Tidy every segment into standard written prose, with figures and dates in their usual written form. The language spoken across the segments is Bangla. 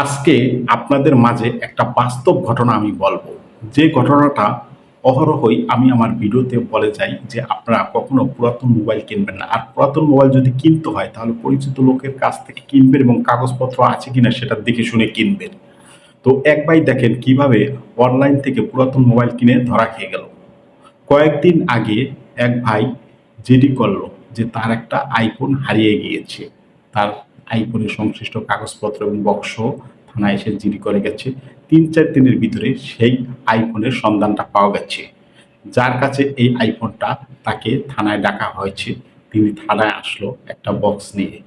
আজকে আপনাদের মাঝে একটা বাস্তব ঘটনা আমি বলবো। যে ঘটনাটা অহরহই আমি আমার ভিডিওতে বলে যাই যে আপনারা কখনো পুরাতন মোবাইল কিনবেন না। আর পুরাতন মোবাইল যদি কিনতে হয় তাহলে পরিচিত লোকের কাছ থেকে কিনবেন এবং কাগজপত্র আছে কিনা সেটা দেখে শুনে কিনবেন। তো এক ভাই দেখেন কিভাবে অনলাইন থেকে পুরাতন মোবাইল কিনে ধরা খেয়ে গেল। কয়েকদিন আগে এক ভাই জিডি করলো যে তার একটা আইফোন হারিয়ে গিয়েছে। তার আইফোনের সংশ্লিষ্ট কাগজপত্র এবং বক্স থানায় এসে জিডি করে গেছে। ৩-৪ দিনের ভিতরে সেই আইফোনের সন্ধানটা পাওয়া গেছে। যার কাছে এই আইফোনটা তাকে থানায় ডাকা হয়েছে। তিনি থানায় আসলো একটা বক্স নিয়ে।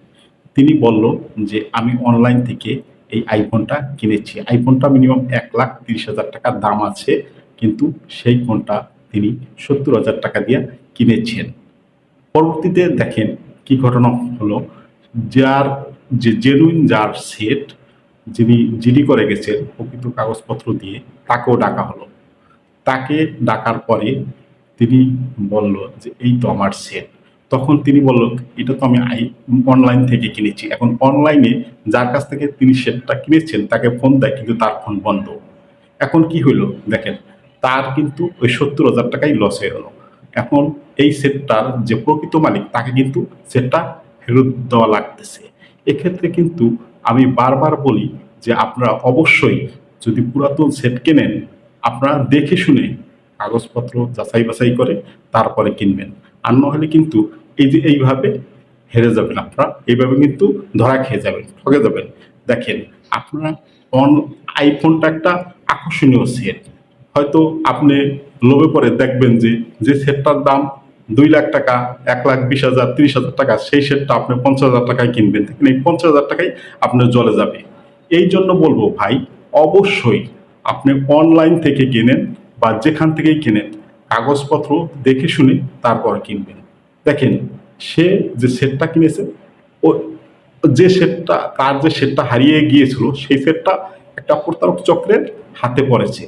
তিনি বলল যে আমি অনলাইন থেকে এই আইফোনটা কিনেছি। আইফোনটা মিনিমাম ১,৩০,০০০ টাকার দাম আছে, কিন্তু সেই ফোনটা তিনি ৭০,০০০ টাকা দিয়ে কিনেছেন। পরবর্তীতে দেখেন কি ঘটনা হলো। যার যে জেনুইন যার সেট, যিনি জিডি করে গেছেন প্রকৃত কাগজপত্র দিয়ে, তাকেও ডাকা হলো। তাকে ডাকার পরে তিনি বলল যে এই তো আমার সেট। তখন তিনি বলল এটা তো আমি অনলাইন থেকে কিনেছি। এখন অনলাইনে যার কাছ থেকে তিনি সেটটা কিনেছেন তাকে ফোন দেয়, কিন্তু তার ফোন বন্ধ। এখন কি হইল দেখেন, তার কিন্তু ওই ৭০,০০০ টাকাই লস হয়ে গেল। এখন এই সেটটার যে প্রকৃত মালিক তাকে কিন্তু সেটটা ফেরত দেওয়া লাগতেছে। এক্ষেত্রে কিন্তু আমি বারবার বলি যে আপনারা অবশ্যই যদি পুরাতন সেট কেনেন, আপনারা দেখে শুনে কাগজপত্র যাচাই বাছাই করে তারপরে কিনবেন। আর নাহলে কিন্তু এই যে এইভাবে হেরে যাবেন, আপনারা এইভাবে কিন্তু ধরা খেয়ে যাবেন, ঠকে যাবেন। দেখেন আপনারা অন আইফোনটা একটা আকর্ষণীয় সেট। হয়তো আপনি লোভে পড়ে দেখবেন যে যে সেটটার দাম ২,০০,০০০ টাকা, ১,২০,০০০, ৩০,০০০ টাকা, সেই সেটটা আপনি ৫০,০০০ টাকায় কিনবেন। দেখেন এই ৫০,০০০ টাকাই আপনার জলে যাবে। এই জন্য বলবো ভাই, অবশ্যই আপনি অনলাইন থেকে কেনেন বা যেখান থেকেই কেনেন, কাগজপত্র দেখে শুনে তারপর কিনবেন। দেখেন সে যে সেটটা কিনেছে, ও যে সেটটা তার যে সেটটা হারিয়ে গিয়েছিল সেই সেটটা একটা প্রতারক চক্রের হাতে পড়েছে।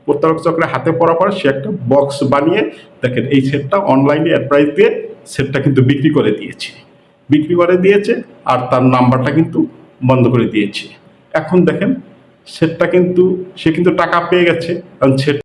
প্রতারক চক্রের হাতে পড়ার পরে সে একটা বক্স বানিয়ে দেখেন এই সেটটা অনলাইনে অ্যাডভাইস দিয়ে সেটটা কিন্তু বিক্রি করে দিয়েছে। বিক্রি করে দিয়েছে আর তার নাম্বারটা কিন্তু বন্ধ করে দিয়েছে। এখন দেখেন সেটটা কিন্তু সে কিন্তু টাকা পেয়ে গেছে, কারণ সেট